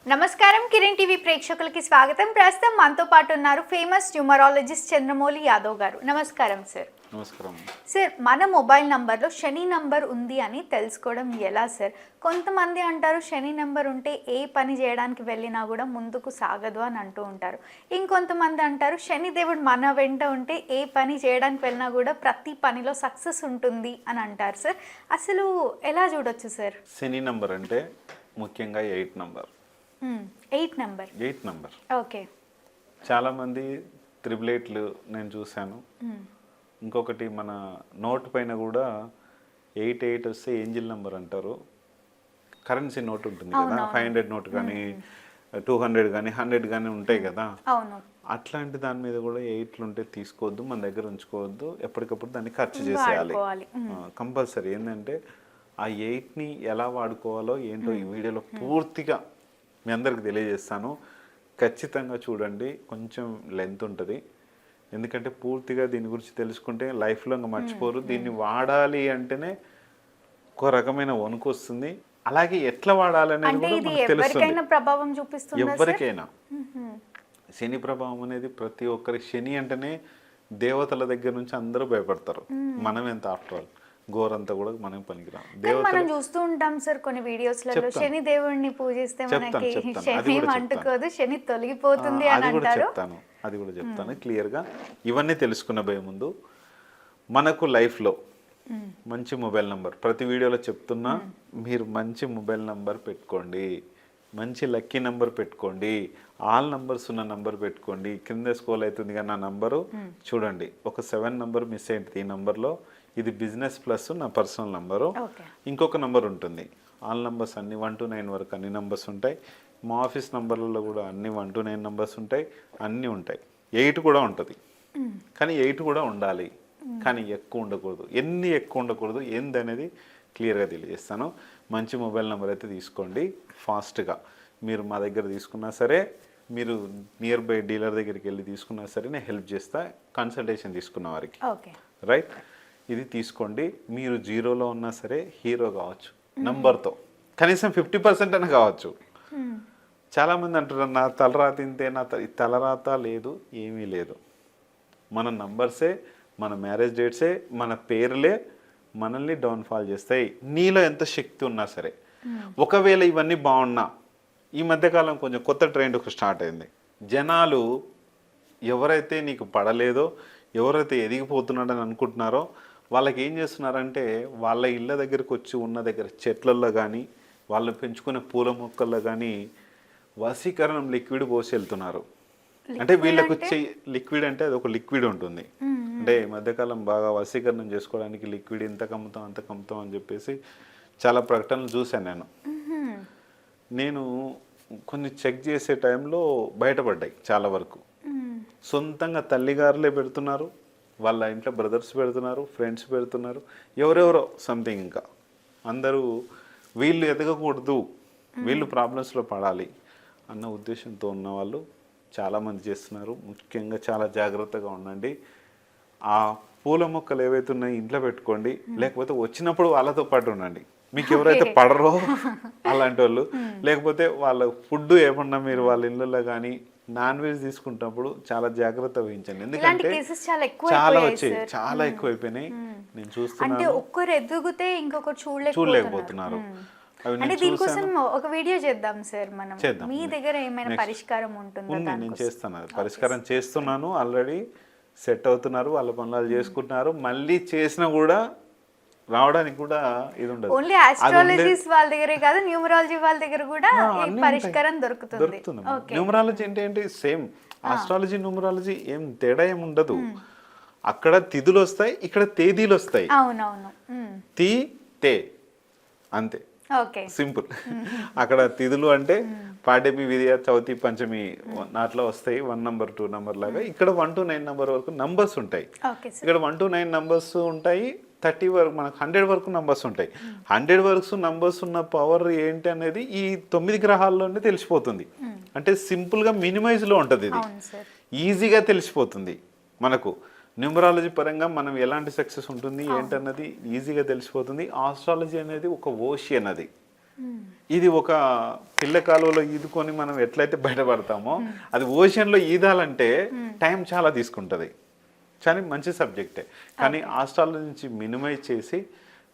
నమస్కారం కిరణ్ టీవీ ప్రేక్షకులకి స్వాగతం. ప్రస్తుతం మనతో పాటు ఉన్నారు ఫేమస్ న్యూమరాలజిస్ట్ చంద్రమౌళి యాదవ్ గారు. నమస్కారం సార్. నమస్కారం సార్, మన మొబైల్ నంబర్లో శని నంబర్ ఉంది అని తెలుసుకోవడం ఎలా సార్? కొంతమంది అంటారు శని నంబర్ ఉంటే ఏ పని చేయడానికి వెళ్ళినా కూడా ముందుకు సాగదు అని అంటూ ఉంటారు. ఇంకొంతమంది అంటారు శని దేవుడు మన వెంట ఉంటే ఏ పని చేయడానికి వెళ్ళినా కూడా ప్రతి పనిలో సక్సెస్ ఉంటుంది అని అంటారు సార్. అసలు ఎలా చూడొచ్చు సార్? శని నంబర్ అంటే ముఖ్యంగా 8 నంబర్. ఓకే. చాలామంది 888 నేను చూశాను. ఇంకొకటి మన నోట్ పైన కూడా 88 వస్తే ఏంజిల్ నెంబర్ అంటారు. కరెన్సీ నోట్ ఉంటుంది కదా, 500 నోట్ కానీ 200 కానీ 100 కానీ ఉంటాయి కదా, అట్లాంటి దాని మీద కూడా 8లు ఉంటే తీసుకోవద్దు, మన దగ్గర ఉంచుకోవద్దు, ఎప్పటికప్పుడు దాన్ని ఖర్చు చేసేయాలి కంపల్సరీ. ఏంటంటే ఆ 8ని ఎలా వాడుకోవాలో ఏంటో ఈ వీడియోలో పూర్తిగా మీ అందరికి తెలియజేస్తాను. ఖచ్చితంగా చూడండి, కొంచెం లెంత్ ఉంటుంది. ఎందుకంటే పూర్తిగా దీని గురించి తెలుసుకుంటే లైఫ్లో ఇంకా మర్చిపోరు. దీన్ని వాడాలి అంటేనే ఒక రకమైన వణుకు వస్తుంది. అలాగే ఎట్లా వాడాలనేది కూడా మనకు తెలుస్తుంది. ఎవరికైనా శని ప్రభావం అనేది ప్రతి ఒక్కరి, శని అంటేనే దేవతల దగ్గర నుంచి అందరూ భయపడతారు. మనం ఎంత ఆఫ్టర్ ఆల్ గోరంతా కూడా మనం పనికిరాం. మనం చూస్తూ ఉంటాం సార్ కొన్ని వీడియోస్లలో శని దేవుడిని పూజిస్తే మనకి శని అంటుకోదు, శని తొలగిపోతుంది అని అంటారు. అది కూడా చెప్తాను క్లియర్గా. ఇవన్నీ తెలుసుకున్న భయం ముందు మనకు లైఫ్లో మంచి మొబైల్ నంబర్, ప్రతి వీడియోలో చెప్తున్నా, మీరు మంచి మొబైల్ నంబర్ పెట్టుకోండి, మంచి లక్కీ నంబర్ పెట్టుకోండి, ఆల్ నంబర్స్ ఉన్న నంబర్ పెట్టుకోండి. కింద స్క్రోల్ అవుతుంది కానీ నా నంబరు చూడండి, ఒక 7 నంబర్ మిస్ అయింది ఈ నంబర్లో. ఇది బిజినెస్ ప్లస్ నా పర్సనల్ నంబరు. ఇంకొక నంబర్ ఉంటుంది. ఆల్ నంబర్స్ అన్ని 1 to 9 వరకు అన్ని నంబర్స్ ఉంటాయి. మా ఆఫీస్ నంబర్లలో కూడా అన్ని 1 to 9 నంబర్స్ ఉంటాయి, అన్నీ ఉంటాయి. 8 కూడా ఉంటుంది, కానీ 8 కూడా ఉండాలి, కానీ ఎక్కువ ఉండకూడదు. ఎన్ని ఎక్కువ ఉండకూడదు ఏందనేది క్లియర్గా తెలియజేస్తాను. మంచి మొబైల్ నెంబర్ అయితే తీసుకోండి ఫాస్ట్గా. మీరు మా దగ్గర తీసుకున్నా సరే, మీరు నియర్ బై డీలర్ దగ్గరికి వెళ్ళి తీసుకున్నా సరే నేను హెల్ప్ చేస్తా, కన్సల్టేషన్ తీసుకున్న వారికి. రైట్, ఇది తీసుకోండి. మీరు 0లో ఉన్నా సరే హీరో కావచ్చు నంబర్తో, కనీసం 50% అయినా కావచ్చు. చాలామంది అంటారు నా తలరాత ఇంతే, నా తలరాత లేదు, ఏమీ లేదు. మన నంబర్సే, మన మ్యారేజ్ డేట్సే, మన పేర్లే మనల్ని డౌన్ఫాల్ చేస్తాయి. నీలో ఎంత శక్తి ఉన్నా సరే. ఒకవేళ ఇవన్నీ బాగున్నా, ఈ మధ్యకాలం కొంచెం కొత్త ట్రెండ్ స్టార్ట్ అయింది. జనాలు ఎవరైతే నీకు పడలేదో, ఎవరైతే ఎదిగిపోతున్నాడని అనుకుంటున్నారో వాళ్ళకి ఏం చేస్తున్నారంటే వాళ్ళ ఇళ్ళ దగ్గరకు వచ్చి ఉన్న దగ్గర చెట్లల్లో కానీ వాళ్ళు పెంచుకునే పూల మొక్కల్లో కానీ వశీకరణం లిక్విడ్ పోసి వెళ్తున్నారు. అంటే వీళ్ళకు వచ్చే లిక్విడ్ అంటే అది ఒక లిక్విడ్ ఉంటుంది. అంటే ఈ మధ్యకాలం బాగా వశీకరణం చేసుకోవడానికి లిక్విడ్ ఇంత కమ్ముతాం అంత కమ్ముతాం అని చెప్పేసి చాలా ప్రకటనలు చూశాను. నేను కొన్ని చెక్ చేసే టైంలో బయటపడ్డాయి చాలా వరకు. సొంతంగా తల్లిగారులే పెడుతున్నారు, వాళ్ళ ఇంట్లో బ్రదర్స్ పెడుతున్నారు, ఫ్రెండ్స్ పెడుతున్నారు, ఎవరెవరో సంథింగ్. ఇంకా అందరూ వీళ్ళు ఎదగకూడదు, వీళ్ళు ప్రాబ్లమ్స్లో పడాలి అన్న ఉద్దేశంతో ఉన్న వాళ్ళు చాలామంది చేస్తున్నారు. ముఖ్యంగా చాలా జాగ్రత్తగా ఉండండి. ఆ పూల మొక్కలు ఏవైతే ఉన్నాయో ఇంట్లో పెట్టుకోండి, లేకపోతే వచ్చినప్పుడు వాళ్ళతో పాటు ఉండండి. మీకు ఎవరైతే పడరో అలాంటి వాళ్ళు, లేకపోతే వాళ్ళ ఫుడ్ ఏమన్నా మీరు వాళ్ళ ఇళ్ళల్లో కానీ నాన్ వెజ్ తీసుకుంటున్నప్పుడు చాలా జాగ్రత్త వహించండి. ఎందుకంటే చాలా వచ్చాయి, చాలా ఎక్కువైపోయినాయి. నేను చూస్తున్నాను, ఒక్కరు ఎదుగుతే ఇంకొకరు చూడలేకపోతున్నారు. దీనికోసం ఒక వీడియో చేద్దాం సార్ మనం. మీ దగ్గర ఏమైనా పరిష్కారం ఉంటుందా? నేను చేస్తాను, పరిష్కారం చేస్తున్నాను. ఆల్రెడీ సెట్ అవుతున్నారు, వాళ్ళ పనులు చేసుకుంటున్నారు. మళ్ళీ చేసినా కూడా రావడానికి కూడా ఇది ఉండదు. ఓన్లీ ఆస్ట్రాలజిస్ట్ వాళ్ళ దగ్గరే కాదు, న్యూమరాలజీ వాళ్ళ దగ్గర కూడా పరిష్కారం దొరుకుతుంది. న్యూమరాలజీ అంటే ఏంటి, సేమ్ ఆస్ట్రాలజీ న్యూమరాలజీ ఏం తేడా ఏం ఉండదు. అక్కడ తిథులు వస్తాయి, ఇక్కడ తేదీలు వస్తాయి. అవునవును, తి తే అంతే, సింపుల్. అక్కడ తిథులు అంటే పాడ్యమి, విద్య, చవితి, పంచమి నాట్లో వస్తాయి 1 number 2 number లాగా. ఇక్కడ 1 to 9 number వరకు నంబర్స్ ఉంటాయి. ఇక్కడ 1 to 9 నంబర్స్ ఉంటాయి. 30 వరకు మనకు 100 వరకు నంబర్స్ ఉంటాయి. 100 వరకు నంబర్స్ ఉన్న పవర్ ఏంటి అనేది ఈ 9 గ్రహాల్లోనే తెలిసిపోతుంది. అంటే సింపుల్గా మినిమైజ్లో ఉంటుంది, ఇది ఈజీగా తెలిసిపోతుంది మనకు. న్యూమరాలజీ పరంగా మనం ఎలాంటి సక్సెస్ ఉంటుంది ఏంటన్నది ఈజీగా తెలిసిపోతుంది. ఆస్ట్రాలజీ అనేది ఒక ఓషియన్, అది ఇది ఒక పిల్ల కాలువలో ఈదుకొని మనం ఎట్లయితే బయటపడతామో అది ఓషన్లో ఈదాలంటే టైం చాలా తీసుకుంటుంది. కానీ మంచి సబ్జెక్టే. కానీ ఆస్ట్రాలజీ నుంచి మినిమైజ్ చేసి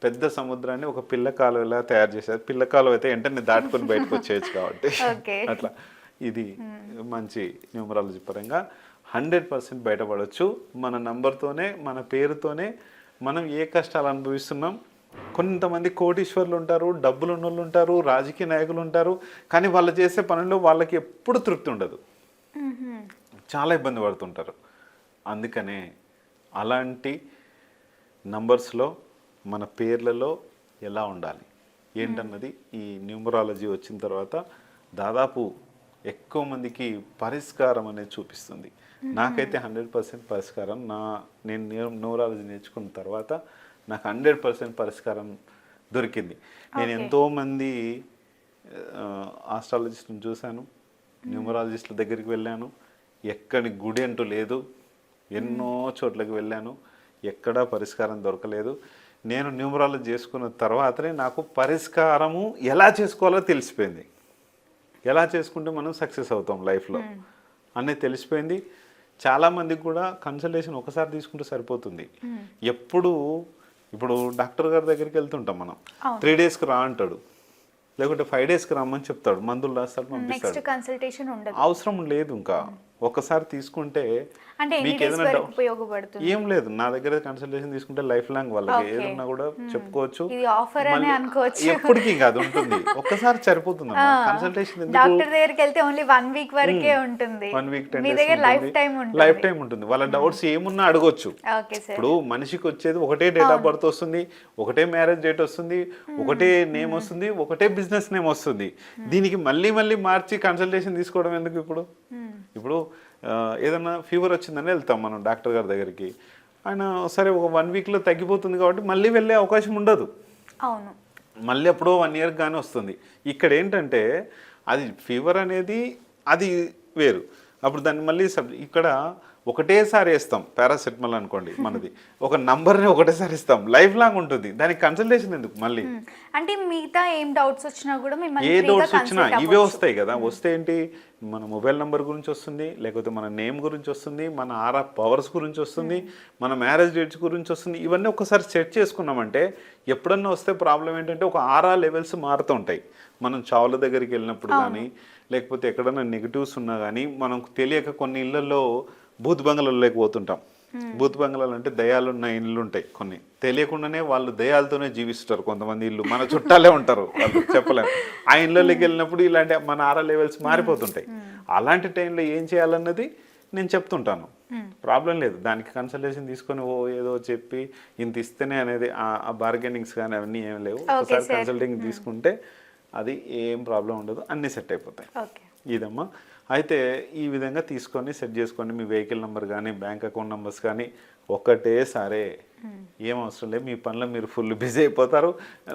పెద్ద సముద్రాన్ని ఒక పిల్ల కాలువలా తయారు చేశారు. పిల్ల కాలువ అయితే వెంటనే దాటుకొని బయటకు వచ్చేయచ్చు కాబట్టి అట్లా ఇది మంచి న్యూమరాలజీ పరంగా 100% బయటపడవచ్చు. మన నంబర్తోనే మన పేరుతోనే మనం ఏ కష్టాలు అనుభవిస్తున్నాం. కొంతమంది కోటీశ్వర్లు ఉంటారు, డబ్బులు ఉన్న వాళ్ళు ఉంటారు, రాజకీయ నాయకులు ఉంటారు, కానీ వాళ్ళు చేసే పనుల్లో వాళ్ళకి ఎప్పుడు తృప్తి ఉండదు, చాలా ఇబ్బంది పడుతుంటారు. అందుకనే అలాంటి నంబర్స్లో మన పేర్లలో ఎలా ఉండాలి ఏంటన్నది ఈ న్యూమరాలజీ వచ్చిన తర్వాత దాదాపు ఎక్కువ మందికి పరిష్కారం అనేది చూపిస్తుంది. నాకైతే 100% పరిష్కారం నేను న్యూమరాలజీ నేర్చుకున్న తర్వాత నాకు 100% పరిష్కారం దొరికింది. నేను ఎంతోమంది ఆస్ట్రాలజిస్ట్ని చూశాను, న్యూమరాలజిస్టుల దగ్గరికి వెళ్ళాను, ఎక్కడి గుడి అంటూ లేదు, ఎన్నో చోట్లకి వెళ్ళాను, ఎక్కడా పరిష్కారం దొరకలేదు. నేను న్యూమరాలజీ చేసుకున్న తర్వాతనే నాకు పరిష్కారము ఎలా చేసుకోవాలో తెలిసిపోయింది. ఎలా చేసుకుంటే మనం సక్సెస్ అవుతాం లైఫ్లో అనేది తెలిసిపోయింది. చాలామందికి కూడా కన్సల్టేషన్ ఒకసారి తీసుకుంటే సరిపోతుంది. ఇప్పుడు డాక్టర్ గారి దగ్గరికి వెళ్తుంటాం మనం, 3 డేస్కి రా అంటాడు, లేకుంటే 5 డేస్కి రమ్మని చెప్తాడు, మందులు రాస్తాడు, పంపిస్తాడు. కన్సల్టేషన్ ఉండదు, అవసరం లేదు. ఇంకా ఒక్కసారి తీసుకుంటే అంటే మీకు ఏదైనా ఉపయోగపడుతుంది. ఏం లేదు, నా దగ్గర కన్సల్టేషన్ తీసుకుంటే లైఫ్ లాంగ్ వాళ్ళకి ఏదన్నా కూడా చెప్పుకోవచ్చు. ఇది ఆఫర్ అని అనుకోవచ్చు. ఎప్పటికీ కాదు, ఉంటుంది. ఒక్కసారి సరిపోతుంది కన్సల్టేషన్. డాక్టర్ దగ్గరికి వెళ్తే ఓన్లీ 1 వీక్ వరకే ఉంటుంది, 1 వీక్ 10 మీ దగ్గర లైఫ్ టైం ఉంటుంది. వాళ్ళ డౌట్స్ ఏమున్నా అడగొచ్చు. ఇప్పుడు మనిషికి వచ్చేది ఒకటే డేట్ ఆఫ్ బర్త్ వస్తుంది, ఒకటే మ్యారేజ్ డేట్ వస్తుంది, ఒకటే నేమ్ వస్తుంది, ఒకటే బిజినెస్ నేమ్ వస్తుంది. దీనికి మళ్ళీ మళ్ళీ మార్చి కన్సల్టేషన్ తీసుకోవడం ఎందుకు? ఇప్పుడు ఏదన్నా ఫీవర్ వచ్చిందని వెళ్తాం మనం డాక్టర్ గారి దగ్గరికి, ఆయన సరే ఒక 1 వీక్లో తగ్గిపోతుంది కాబట్టి మళ్ళీ వెళ్ళే అవకాశం ఉండదు. అవును, మళ్ళీ ఎప్పుడో 1 ఇయర్ కానీ వస్తుంది. ఇక్కడ ఏంటంటే అది ఫీవర్ అనేది అది వేరు. అప్పుడు దాన్ని మళ్ళీ ఇక్కడ ఒకటేసారి వేస్తాం, పారాసెటమాల్ అనుకోండి మనది, ఒక నంబర్ని ఒకటేసారి ఇస్తాం, లైఫ్ లాంగ్ ఉంటుంది. దానికి కన్సల్టేషన్ ఎందుకు మళ్ళీ? అంటే మిగతా ఏం డౌట్స్ వచ్చినా కూడా ఏ డౌట్స్ వచ్చినా ఇవే వస్తాయి కదా. వస్తే ఏంటి, మన మొబైల్ నెంబర్ గురించి వస్తుంది, లేకపోతే మన నేమ్ గురించి వస్తుంది, మన ఆరా పవర్స్ గురించి వస్తుంది, మన మ్యారేజ్ డేట్స్ గురించి వస్తుంది. ఇవన్నీ ఒకసారి సెట్ చేసుకున్నామంటే ఎప్పుడన్నా వస్తే ప్రాబ్లం ఏంటంటే ఒక ఆరా లెవెల్స్ మారుతూ ఉంటాయి. మనం చావుల దగ్గరికి వెళ్ళినప్పుడు కానీ, లేకపోతే ఎక్కడన్నా నెగిటివ్స్ ఉన్నా కానీ, మనం తెలియక కొన్ని ఇళ్లలో భూత్ బంగ్లాలోకి పోతుంటాం. భూత్ బంగ్లాలు అంటే దయాలున్న ఇళ్ళు ఉంటాయి, కొన్ని తెలియకుండానే వాళ్ళు దయాలతోనే జీవిస్తారు. కొంతమంది ఇల్లు మన చుట్టాలే ఉంటారు, వాళ్ళు చెప్పలేము. ఆ ఇళ్ళలోకి వెళ్ళినప్పుడు ఇలాంటి మన ఆరా లెవెల్స్ మారిపోతుంటాయి. అలాంటి టైంలో ఏం చేయాలన్నది నేను చెప్తుంటాను, ప్రాబ్లం లేదు. దానికి కన్సల్టేషన్ తీసుకొని ఏదో చెప్పి ఇంత ఇస్తేనే అనేది ఆ బార్గెనింగ్స్ కానీ అవన్నీ ఏం లేవు. ఒకసారి కన్సల్టింగ్ తీసుకుంటే అది ఏం ప్రాబ్లం ఉండదు, అన్నీ సెట్ అయిపోతాయి. ఇదమ్మా. అయితే ఈ విధంగా తీసుకొని సెట్ చేసుకొని మీ వెహికల్ నెంబర్ కానీ బ్యాంక్ అకౌంట్ నెంబర్స్ కానీ ఒకటేసారి, ఏం అవసరం లేదు, మీ పనిలో మీరు ఫుల్ బిజీ అయిపోతారు.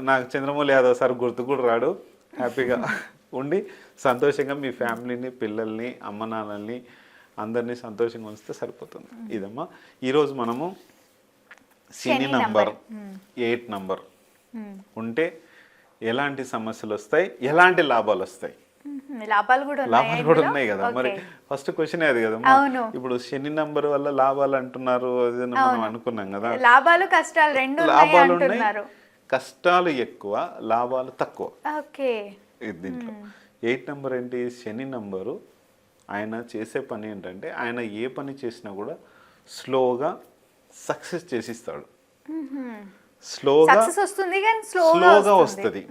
నాకు చంద్రమౌళి యాదవ్ సార్ గుర్తు కూడా రాడు. హ్యాపీగా ఉండి సంతోషంగా మీ ఫ్యామిలీని, పిల్లల్ని, అమ్మ నాన్నల్ని అందరినీ సంతోషంగా ఉంచితే సరిపోతుంది. ఇదమ్మా. ఈరోజు మనము శని నంబర్ 8 నంబర్ ఉంటే ఎలాంటి సమస్యలు వస్తాయి, ఎలాంటి లాభాలు వస్తాయి? లాభాలు కూడా ఉన్నాయి కదా. మరి ఫస్ట్ క్వశ్చన్ అది కదా. ఇప్పుడు శని నంబర్ వల్ల లాభాలు అంటున్నారు, అది మనం అనుకున్నాం కదా. లాభాలు కష్టాలు రెండు ఉన్నాయి, కష్టాలు ఎక్కువ, లాభాలు తక్కువ. దీంట్లో 8 నంబర్ ఏంటి? శని నంబరు. ఆయన చేసే పని ఏంటంటే ఆయన ఏ పని చేసినా కూడా స్లోగా సక్సెస్ చేసిస్తాడు. స్లోగా వస్తుంది.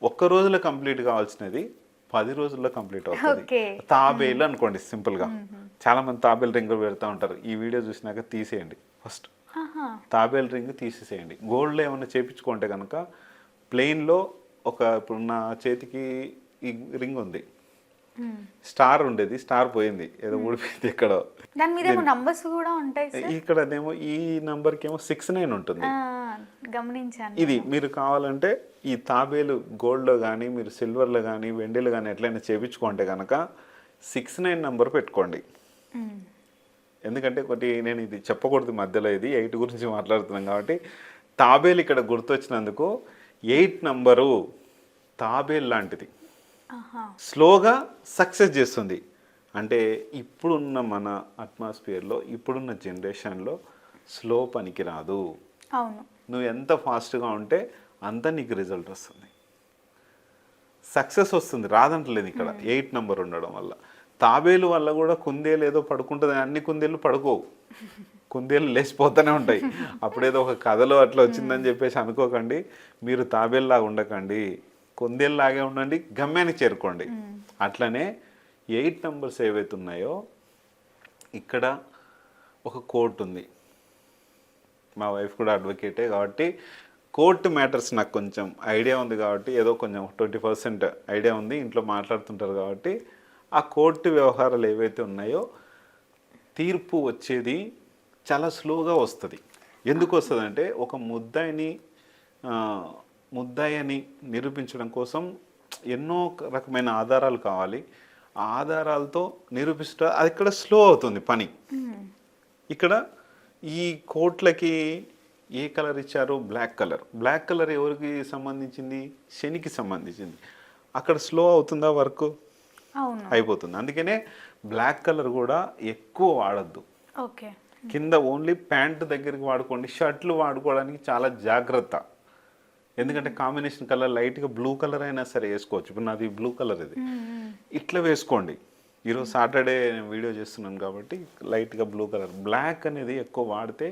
ఒక్క రోజులో కంప్లీట్ కావాల్సినది 10 రోజుల్లో కంప్లీట్ అవుతుంది. తాబేలు అనుకోండి సింపుల్గా. చాలా మంది తాబేలు రింగ్ పెడతా ఉంటారు. ఈ వీడియో చూసినాక తీసేయండి, ఫస్ట్ తాబేలు రింగ్ తీసేసేయండి. గోల్డ్లో ఏమైనా చేయించుకుంటే కనుక ప్లెయిన్లో ఇప్పుడు నా చేతికి ఈ రింగ్ ఉంది, స్టార్ ఉండేది, స్టార్ పోయింది, ఏదో ఊడిపోయింది. ఇక్కడ ఇక్కడనేమో ఈ నంబర్కి ఏమో 69 ఉంటుంది. ఇది మీరు కావాలంటే ఈ తాబేలు గోల్డ్లో కానీ మీరు సిల్వర్లో కానీ వెండిలో కానీ ఎట్లయినా చేయించుకుంటే కనుక 69 నంబర్ పెట్టుకోండి. ఎందుకంటే ఒకటి నేను ఇది చెప్పకూడదు మధ్యలో, ఇది 8 గురించి మాట్లాడుతున్నాం కాబట్టి తాబేలు ఇక్కడ గుర్తొచ్చినందుకు 8 నంబరు తాబేల్ లాంటిది. ఆహా. స్లోగా సక్సెస్ చేస్తుంది. అంటే ఇప్పుడున్న మన అట్మాస్ఫియర్లో, ఇప్పుడున్న జనరేషన్లో స్లో పనికి రాదు. అవును. నువ్వు ఎంత ఫాస్ట్గా ఉంటే అంత నీకు రిజల్ట్ వస్తుంది, సక్సెస్ వస్తుంది. రాదంటలేదు ఇక్కడ 8 నెంబర్ ఉండడం వల్ల. తాబేలు వల్ల కూడా కుందేలు ఏదో పడుకుంటుంది, అన్ని కుందేళ్ళు పడుకోవు, కుందేలు లేచిపోతూనే ఉంటాయి. అప్పుడేదో ఒక కథలో అట్లా వచ్చిందని చెప్పేసి అనుకోకండి. మీరు తాబేలులాగా ఉండకండి, కుందేలులాగే ఉండండి, గమ్యానికి చేరుకోండి. అట్లనే 8 నెంబర్స్ ఏవైతే ఉన్నాయో ఇక్కడ ఒక కోర్ట్ ఉంది. మా వైఫ్ కూడా అడ్వకేటే కాబట్టి కోర్టు మ్యాటర్స్ నాకు కొంచెం ఐడియా ఉంది కాబట్టి, ఏదో కొంచెం 20% ఐడియా ఉంది, ఇంట్లో మాట్లాడుతుంటారు కాబట్టి, ఆ కోర్టు వ్యవహారాలు ఏవైతే ఉన్నాయో తీర్పు వచ్చేది చాలా స్లోగా వస్తుంది. ఎందుకు వస్తుంది అంటే ఒక ముద్దాయిని నిరూపించడం కోసం ఎన్నో రకమైన ఆధారాలు కావాలి. ఆ ఆధారాలతో నిరూపిస్తా అది ఇక్కడ స్లో అవుతుంది పని. ఇక్కడ ఈ కోట్లకి ఏ కలర్ ఇచ్చారు? Black colour. బ్లాక్ కలర్ ఎవరికి సంబంధించింది? శనికి సంబంధించింది. అక్కడ స్లో అవుతుందా వర్క్? అయిపోతుంది. అందుకనే బ్లాక్ కలర్ కూడా ఎక్కువ వాడద్దు. ఓకే. కింద ఓన్లీ ప్యాంట్ దగ్గరికి వాడుకోండి. షర్ట్లు వాడుకోవడానికి చాలా జాగ్రత్త. ఎందుకంటే కాంబినేషన్ కలర్ లైట్గా బ్లూ కలర్ అయినా సరే వేసుకోవచ్చు. ఇప్పుడు నాది బ్లూ కలర్, ఇది ఇట్లా వేసుకోండి. ఈరోజు సాటర్డే వీడియో చేస్తున్నాను కాబట్టి లైట్గా బ్లూ కలర్. బ్లాక్ అనేది ఎక్కువ వాడితే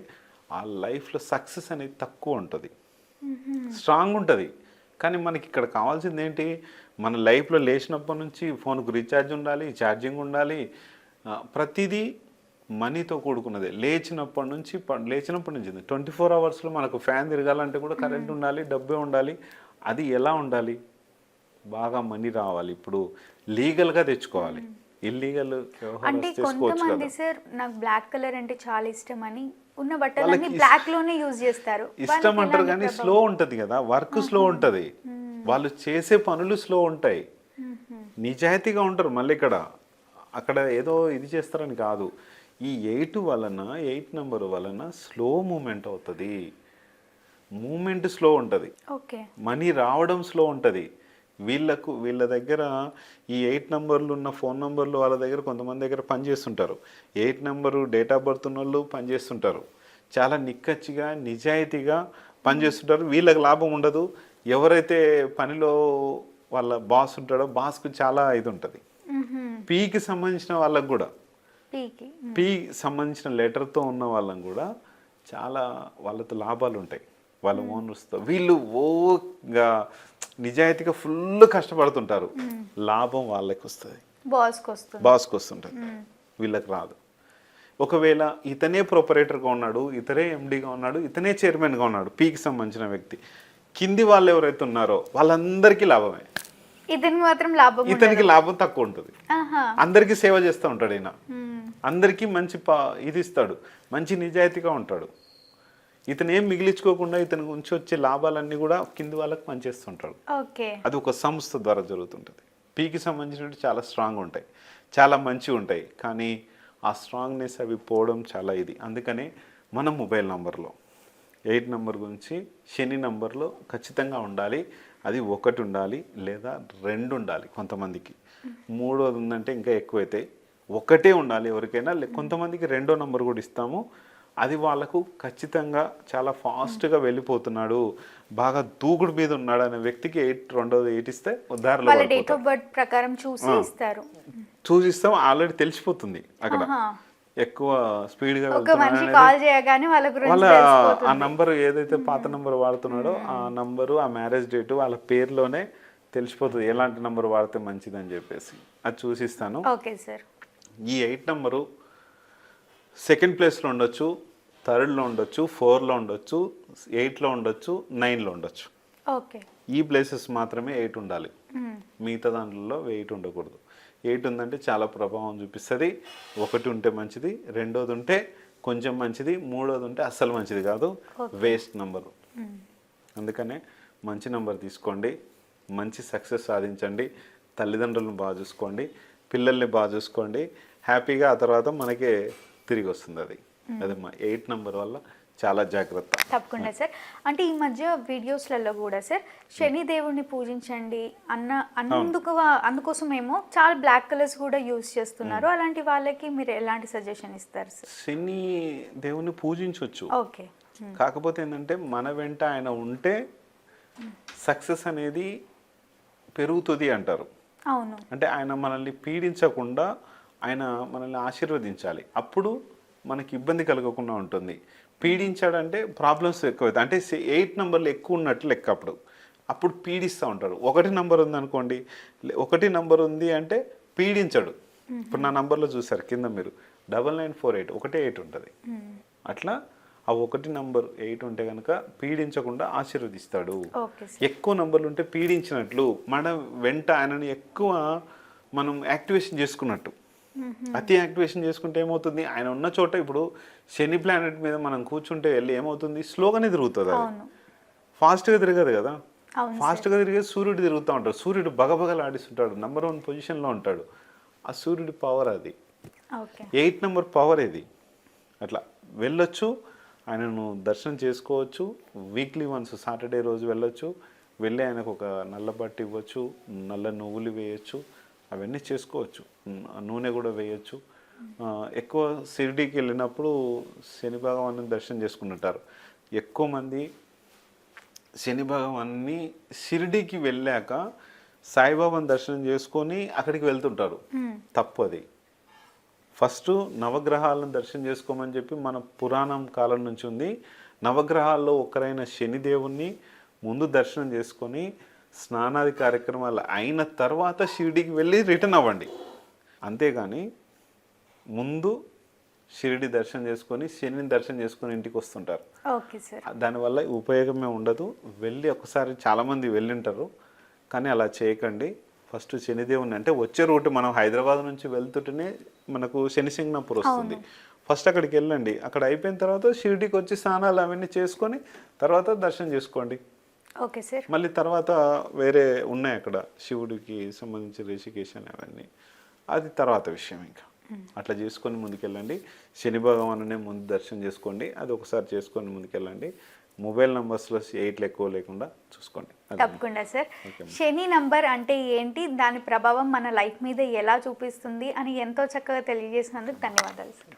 ఆ లైఫ్లో సక్సెస్ అనేది తక్కువ ఉంటుంది, స్ట్రాంగ్ ఉంటుంది. కానీ మనకి ఇక్కడ కావాల్సింది ఏంటి? మన లైఫ్లో లేచినప్పటి నుంచి ఫోన్కు రీఛార్జ్ ఉండాలి, ఛార్జింగ్ ఉండాలి, ప్రతిదీ మనీతో కూడుకున్నదే. లేచినప్పటి నుంచి 24 అవర్స్లో మనకు ఫ్యాన్ తిరగాలంటే కూడా కరెంట్ ఉండాలి, డబ్బే ఉండాలి. అది ఎలా ఉండాలి? బాగా మనీ రావాలి. ఇప్పుడు లీగల్గా తెచ్చుకోవాలి. ఇల్లీగల్ అంటే కొంతమంది సార్ నాకు బ్లాక్ కలర్ అంటే చాలా ఇష్టం అని ఉన్న బట్టలన్నీ బ్లాక్ లోనే యూజ్ చేస్తారు. ఇష్టం అంటారు కానీ స్లో ఉంటది కదా, వర్క్ స్లో ఉంటది, వాళ్ళు చేసే పనులు స్లో ఉంటాయి, నిజాయితీగా ఉంటారు. మళ్ళీ అక్కడ ఏదో ఇది చేస్తారని కాదు. ఈ 8 నెంబర్ వలన స్లో మూమెంట్ అవుతుంది, మూమెంట్ స్లో ఉంటుంది, మనీ రావడం స్లో ఉంటుంది. వీళ్ళ దగ్గర ఈ 8 నెంబర్లు ఉన్న ఫోన్ నెంబర్లు వాళ్ళ దగ్గర కొంతమంది దగ్గర పనిచేస్తుంటారు. 8 నెంబరు డేట్ ఆఫ్ బర్త్ ఉన్న వాళ్ళు పనిచేస్తుంటారు. చాలా నిక్కచ్చిగా నిజాయితీగా పనిచేస్తుంటారు. వీళ్ళకి లాభం ఉండదు. ఎవరైతే పనిలో వాళ్ళ బాస్ ఉంటాడో బాస్కు చాలా ఇది ఉంటుంది. పీకి సంబంధించిన వాళ్ళకు కూడా, పీ సంబంధించిన లెటర్తో ఉన్న వాళ్ళని కూడా చాలా వాళ్ళతో లాభాలు ఉంటాయి. వాళ్ళ ఓనర్స్తో వీళ్ళు ఓగా నిజాయితీగా ఫుల్ కష్టపడుతుంటారు. లాభం వాళ్ళకి వస్తుంది, బాస్కి వస్తుంటుంది, వీళ్ళకి రాదు. ఒకవేళ ఇతనే ప్రొపరేటర్గా ఉన్నాడు, ఇతనే ఎండీగా ఉన్నాడు, ఇతనే చైర్మన్గా ఉన్నాడు, పీకి సంబంధించిన వ్యక్తి, కింది వాళ్ళు ఎవరైతే ఉన్నారో వాళ్ళందరికీ లాభమే, ఇతనికి లాభం తక్కువ ఉంటుంది. అందరికీ సేవ చేస్తూ ఉంటాడు ఈయన, అందరికీ మంచి ఇది ఇస్తాడు, మంచి నిజాయితీగా ఉంటాడు. ఇతను ఏం మిగిలించుకోకుండా ఇతని నుంచి వచ్చే లాభాలన్నీ కూడా కింది వాళ్ళకి పనిచేస్తుంటాడు. అది ఒక సంస్థ ద్వారా జరుగుతుంటుంది. పీకి సంబంధించినట్టు చాలా స్ట్రాంగ్ ఉంటాయి, చాలా మంచిగా ఉంటాయి, కానీ ఆ స్ట్రాంగ్నెస్ అవి పోవడం చాలా ఇది. అందుకనే మన మొబైల్ నంబర్లో 8 నెంబర్ గురించి శని నంబర్లో ఖచ్చితంగా ఉండాలి. అది 1 ఉండాలి లేదా 2 ఉండాలి. కొంతమందికి 3వది ఉందంటే ఇంకా ఎక్కువైతే 1 ఉండాలి ఎవరికైనా. కొంతమందికి 2వ నంబర్ కూడా ఇస్తాము. అది వాళ్ళకు ఖచ్చితంగా చాలా ఫాస్ట్గా వెళ్ళిపోతున్నాడు, బాగా దూకుడు మీద ఉన్నాడు అనే వ్యక్తికి 2వ 8 ఇస్తే ప్రకారం చూసిస్తాం. ఆల్రెడీ తెలిసిపోతుంది అక్కడ ఎక్కువ స్పీడ్గా వాళ్ళ ఆ నంబర్ ఏదైతే పాత నంబర్ వాడుతున్నాడో ఆ నంబరు, ఆ మ్యారేజ్ డేటు వాళ్ళ పేరులోనే తెలిసిపోతుంది ఎలాంటి నంబర్ వాడితే మంచిదని చెప్పేసి. అది చూసిస్తాను. ఈ 8 నెంబరు 2nd ప్లేస్లో ఉండొచ్చు, 3rdలో ఉండొచ్చు, 4లో ఉండొచ్చు, 8లో ఉండొచ్చు, 9లో ఉండొచ్చు. ఈ ప్లేసెస్ మాత్రమే 8 ఉండాలి. మిగతా దాంట్లో 8 ఉండకూడదు. 8 ఉందంటే చాలా ప్రభావం చూపిస్తుంది. 1 ఉంటే మంచిది, 2వది ఉంటే కొంచెం మంచిది, 3వది ఉంటే అస్సలు మంచిది కాదు, వేస్ట్ నంబరు. అందుకనే మంచి నంబర్ తీసుకోండి, మంచి సక్సెస్ సాధించండి, తల్లిదండ్రులను బాగా చూసుకోండి, పిల్లల్ని బాగా చూసుకోండి, హ్యాపీగా. ఆ తర్వాత మనకే తిరిగి వస్తుంది అది. అదమ్మా 8 నెంబర్ వల్ల చాలా జాగ్రత్త. తప్పకుండా సార్. అంటే ఈ మధ్య వీడియోస్లలో కూడా సార్ శని దేవుణ్ణి పూజించండి అందుకోసమేమో చాలా బ్లాక్ కలర్స్ కూడా యూజ్ చేస్తున్నారు. అలాంటి వాళ్ళకి మీరు ఎలాంటి సజెషన్ ఇస్తారు సార్? శని దేవుని పూజించవచ్చు, ఓకే. కాకపోతే ఏంటంటే మన వెంట ఆయన ఉంటే సక్సెస్ అనేది పెరుగుతుంది అంటారు. అవును. అంటే ఆయన మనల్ని పీడించకుండా ఆయన మనల్ని ఆశీర్వదించాలి, అప్పుడు మనకి ఇబ్బంది కలగకుండా ఉంటుంది. పీడించాడంటే ప్రాబ్లమ్స్ ఎక్కువ, అంటే 8 నెంబర్లు ఎక్కువ ఉన్నట్లు లెక్క. అప్పుడు పీడిస్తూ ఉంటాడు. 1 నెంబర్ ఉందనుకోండి, 1 నెంబర్ ఉంది అంటే పీడించడు. ఇప్పుడు నా నంబర్లో చూసారు కింద మీరు 9948 ఒకటే 8 ఉంటుంది. అట్లా ఆ 1 నెంబర్ 8 ఉంటే కనుక పీడించకుండా ఆశీర్వదిస్తాడు. ఎక్కువ నంబర్లు ఉంటే పీడించినట్లు, మన వెంట ఆయనని ఎక్కువ మనం యాక్టివేషన్ చేసుకున్నట్టు. అతి యాక్టివేషన్ చేసుకుంటే ఏమవుతుంది, ఆయన ఉన్న చోట ఇప్పుడు శని ప్లానెట్ మీద మనం కూర్చుంటే వెళ్ళి ఏమవుతుంది, స్లోగానే తిరుగుతుంది. అది ఫాస్ట్గా తిరగదు కదా. ఫాస్ట్గా తిరిగేది సూర్యుడు తిరుగుతూ ఉంటాడు. సూర్యుడు బగబగలు ఆడిస్తుంటాడు, నెంబర్ 1 పొజిషన్లో ఉంటాడు. ఆ సూర్యుడి పవర్ అది. 8 నెంబర్ పవర్ ఇది. అట్లా వెళ్ళొచ్చు, ఆయనను దర్శనం చేసుకోవచ్చు. వీక్లీ వన్స్ సాటర్డే రోజు వెళ్ళొచ్చు, వెళ్ళి ఆయనకు ఒక నల్ల బట్ట ఇవ్వచ్చు, నల్ల నువ్వులు వేయచ్చు, అవన్నీ చేసుకోవచ్చు. నూనె కూడా వేయచ్చు. ఎక్కువ షిరిడీకి వెళ్ళినప్పుడు శని భగవాన్ని దర్శనం చేసుకుంటుంటారు ఎక్కువ మంది. శని భగవాన్ని షిరిడీకి వెళ్ళాక సాయిబాబాని దర్శనం చేసుకొని అక్కడికి వెళ్తుంటారు. తప్పు అది. ఫస్ట్ నవగ్రహాలను దర్శనం చేసుకోమని చెప్పి మన పురాణం కాలం నుంచి ఉంది. నవగ్రహాల్లో ఒకరైన శనిదేవుణ్ణి ముందు దర్శనం చేసుకొని స్నానాది కార్యక్రమాలు అయిన తర్వాత షిరిడీకి వెళ్ళి రిటర్న్ అవ్వండి. అంతేగాని ముందు షిరిడి దర్శనం చేసుకొని శనిని దర్శనం చేసుకొని ఇంటికి వస్తుంటారు. దానివల్ల ఉపయోగమే ఉండదు. వెళ్ళి ఒకసారి చాలామంది వెళ్ళింటారు, కానీ అలా చేయకండి. ఫస్ట్ శనిదేవుని, అంటే వచ్చే రూట్ మనం హైదరాబాద్ నుంచి వెళ్తుంటేనే మనకు శనిసింగ్నాపూర్ వస్తుంది. ఫస్ట్ అక్కడికి వెళ్ళండి. అక్కడ అయిపోయిన తర్వాత షిరిడీకి వచ్చి స్నానాలు అవన్నీ చేసుకొని తర్వాత దర్శనం చేసుకోండి. Okay sir. మళ్ళీ తర్వాత వేరే ఉన్నాయి అక్కడ శివుడికి సంబంధించి రిషికేశ్ అని అవన్నీ, అది తర్వాత విషయం. ఇంకా అట్లా చేసుకొని ముందుకెళ్ళండి. శని భగవానునే ముందు దర్శనం చేసుకోండి, అది ఒకసారి చేసుకొని ముందుకెళ్ళండి. మొబైల్ నంబర్స్లో 8 ఎక్కువ లేకుండా చూసుకోండి. తప్పకుండా సార్. శని నంబర్ అంటే ఏంటి, దాని ప్రభావం మన లైఫ్ మీద ఎలా చూపిస్తుంది అని ఎంతో చక్కగా తెలియజేసినందుకు ధన్యవాదాలు సార్.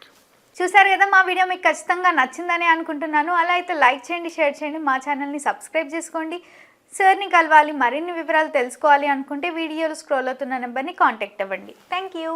చూసారు కదా, మా వీడియో మీకు ఖచ్చితంగా నచ్చిందని అనుకుంటున్నాను. అలా అయితే లైక్ చేయండి, షేర్ చేయండి, మా ఛానల్ని సబ్స్క్రైబ్ చేసుకోండి. సార్ని కలవాలి, మరిన్ని వివరాలు తెలుసుకోవాలి అనుకుంటే వీడియోలో స్క్రోల్ అవుతున్న నెంబర్ని కాంటాక్ట్ అవ్వండి. Thank you.